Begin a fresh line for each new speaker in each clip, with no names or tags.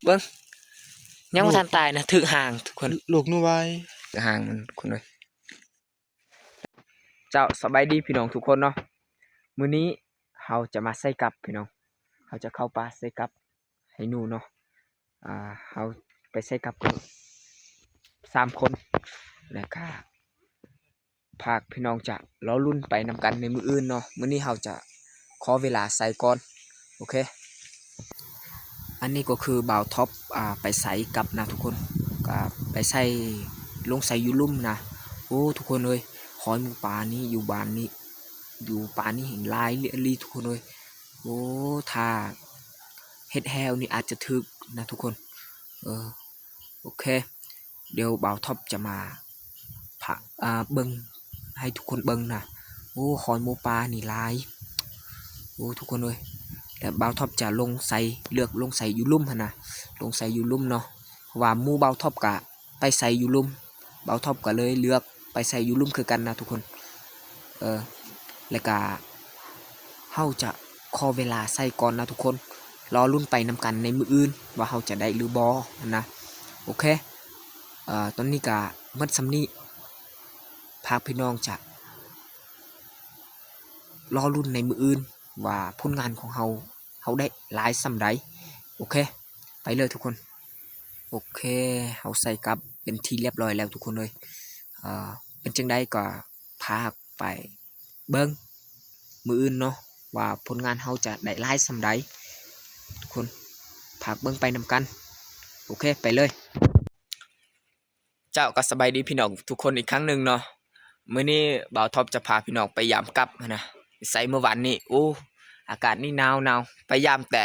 บิ้งยังไม่ทันตายนะถึกห่างทุกคน
ลูกนู่นไว้
ห่างมันคนเลยเจ้าสบายดีพี่น้องทุกคนเนาะมื้อนี้เราจะมาใส่กับพี่น้องเราจะเข้าป่าใส่กับให้หนูเนาะเราไปใส่กับกัน3 คนแล้วก็พากพี่น้องจะล้อรุ่นไปนำกันในมื้ออื่นเนาะมื้อนี้เราจะขอเวลาใส่ก่อนโอเคอันนี้ก็คือบ่าวท็อปไปใส่กับนะทุกคนก็ไปใส่ลงใส่อยู่ลุ่มนะโอ้ทุกคนเลยหอยหมูป่านี้อยู่บ้านนี้อยู่ป่านี้เห็นลายลีทุกคนเลยโอ้ถ้าเฮ็ดแฮวนี่อาจจะถึกนะทุกคนโอเคเดี๋ยวบ่าวท็อปจะมาผ่าเบิ้งให้ทุกคนเบิ้งนะโอ้หอยหมูป่านี่ลายโอ้ทุกคนเลยแต่บ่าวท็อปจะลงใส่เลือกลงใส่อยู่ลุ่มนะลงใส่อยู่ลุ่มเนาะเพราะว่าหมู่บ่าวท็อปกะไปใส่อยู่ลุ่มบ่าวท็อปก็เลยเลือกไปใส่อยู่ลุ่มคือกันนะทุกคนแล้วก็เฮาจะขอเวลาใส่ก่อนนะทุกคนรอรุ่นไปนำกันในมื้ออื่นว่าเฮาจะได้หรือบอนะโอเคตอนนี้ก็มัดสำนี้พาพี่น้องจะรอรุ่นในมื้ออื่นว่าผลงานของเฮาได้หลายสำใดโอเคไปเลยทุกคนโอเคเฮาใส่กับเป็นที่เรียบร้อยแล้วทุกคนเลยเป็นจังไดก็พาไปเบิ้งมื้ออื่นเนาะว่าผลงานเฮาจะได้หลายสำใดทุกคนพาเบิ้งไปนำกันโอเคไปเลยเจ้าก็สบายดีพี่น้องทุกคนอีกครั้งหนึ่งเนาะมื้อนี้บ่าวท็อปจะพาพี่น้องไปยามกับนะใส่เมื่อวานนี้โอ้อากาศนี่หนาวไปยามแต่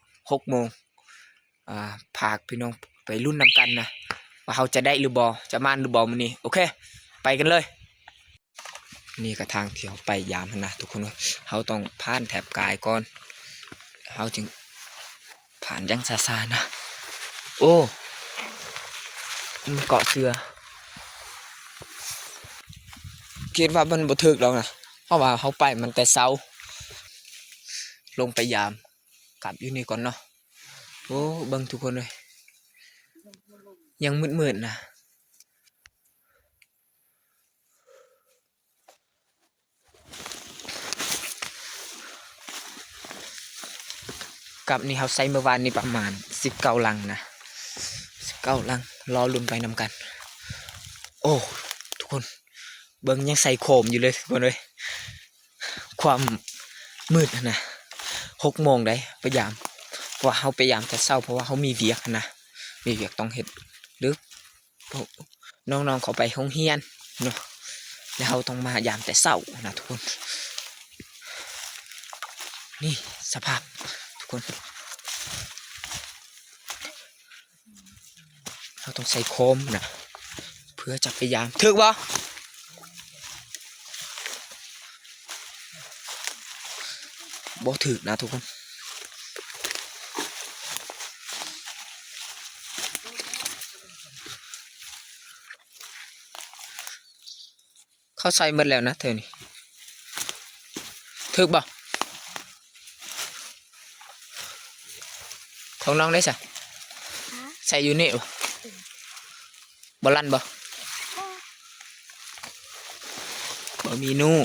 6 โมงพาพี่น้องไปรุ่นนำกันนะว่าเขาจะได้หรือบอจะมานหรือบอมื้อนี้โอเคไปกันเลยนี่ก็ทางที่เขาไปยามนะทุกคนเขาต้องผ่านแถบกายก่อนเขาจึงผ่านยังซาๆนะโอ้มันเกาะเสือคิดว่ามันบ่ถึกแล้วนะเพราะว่าเขาไปมันแต่เช้าลงไปยามกลับอยู่นี่ก่อนเนาะโอ้เบิ่งทุกคนเลยยังมืดๆนะกับนี่เขาใส่เมื่อวานนี่ประมาณ19 ลังนะ19 ลังรอลุ้นไปนำกันโอ้ทุกคนเบิ่งยังใส่โคมอยู่เลยทุกคนเลยความมืดนะ6 โมงได้พยายามว่าเขาพยายามแต่เศร้าเพราะว่าเขามีเวียกนะมีเวียกต้องเห็ดหรือน้องๆเขาไปห้องเฮียนเนาะแล้วเขาต้องมายามแต่เศร้านะทุกคนนี่สภาพทุกคนเราต้องใส่โคมนะเพื่อจะพยายามถึกบ่บ่ถึกนะทุกคนเขาใส่หมดแล้วนะเธอนี่ถึกบ่ของน้องได้ใส่อยู่นี่บ่ลั่นบ่มีนู่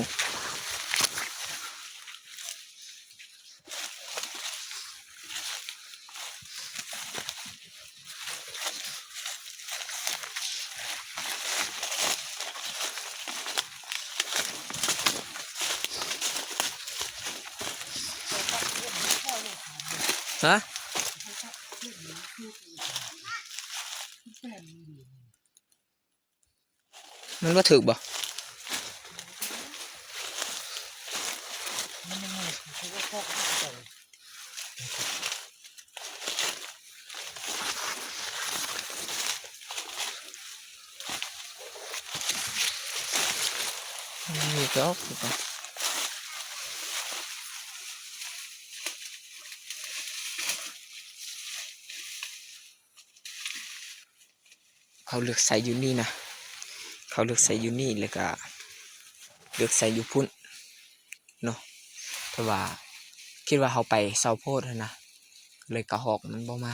ฮะมันว่าถึกบ่มีก็เขาเลือกใส่อยู่นี่นะเขาเลือกใส่อยู่นี่แล้วก็เลือกใส่อยู่พุ่นเนาะแต่ว่าคิดว่าเขาไปเซาโพดนะเลยกระหอกมันบ่มา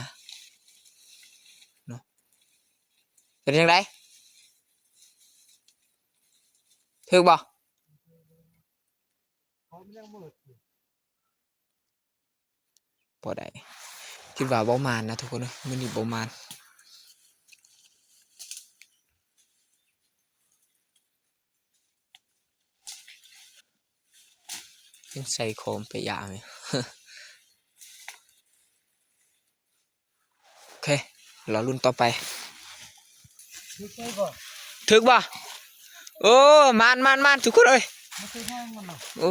เป็นยังไงถึกบ่บ่ได้คิดว่าบ่มานนะทุกคนนะมื้อนี้บ่มานยังใส่โคมไปยาไหม โอเคเรารุ่นต่อไปถึกบ่โอ้มานทุกคนเอ้ยโอ้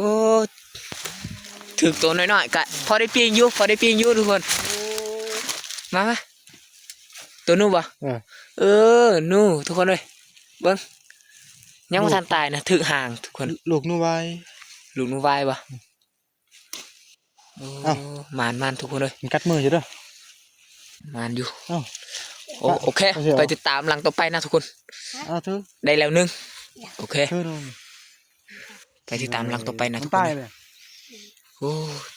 ถึกตัวน้อยๆกะพอได้ปีนอยู่ทุกคนมาตัวนู้บ่เออนู้ทุกคนเอ้ยเบิ่งยังบ่ทันตายนะถึกห่างทุกคน
ลูกนูไว้
ลูกนูวายบ่โอ้มานทุกคนเอ้ย
มันกัดมืออยู่เด้อ
มานอยู่
อ้าว
โอเคไปติดตามหลังต่อไปนะทุกคน
เธอ
ได้แล้วนึงโอเค
เธอโดน
ไปติดตามหลังต่อไปนะทุกคนโอ้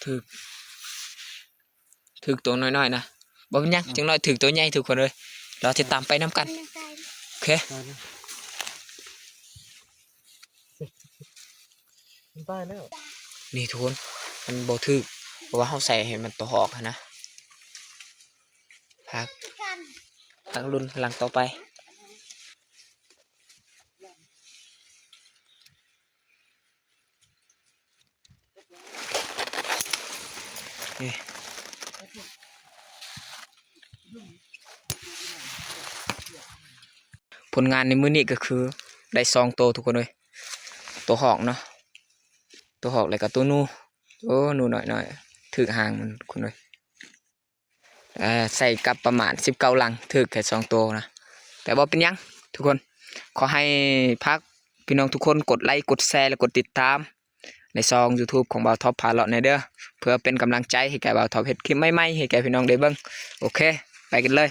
ถึกตัวน้อยๆนะบ่เป็นยังจังน้อยถึกตัวใหญ่ทุกคนเลยเราติดตามไปน้ำกันโอเค
ตายแล้ว
นี่ทุกคนมันบ่ถึกเพราะว่าเขาใส่ให้มันตัวหอกนะพักตั้งรุ่นหลังต่อไปผลงานในมื้อนี้ก็คือได้2ตัวทุกคนเลยตัวหอกเนาะตัวหอกเลยกับตัวนูโอ้นูหน่อยถึกห่างมันคุณเลยใส่กับประมาณ19หลังถึกแค่2ตัวนะแต่ว่าเป็นยังทุกคนขอให้พักพี่น้องทุกคนกดไลค์กดแชร์และกดติดตามในช่อง YouTube ของบ่าวท็อปพาเลาะในเด้อเพื่อเป็นกำลังใจให้แก่บ่าวท็อปเฮ็ดคลิปใหม่ๆให้แก่พี่น้องได้เบิ่งโอเคไปกันเลย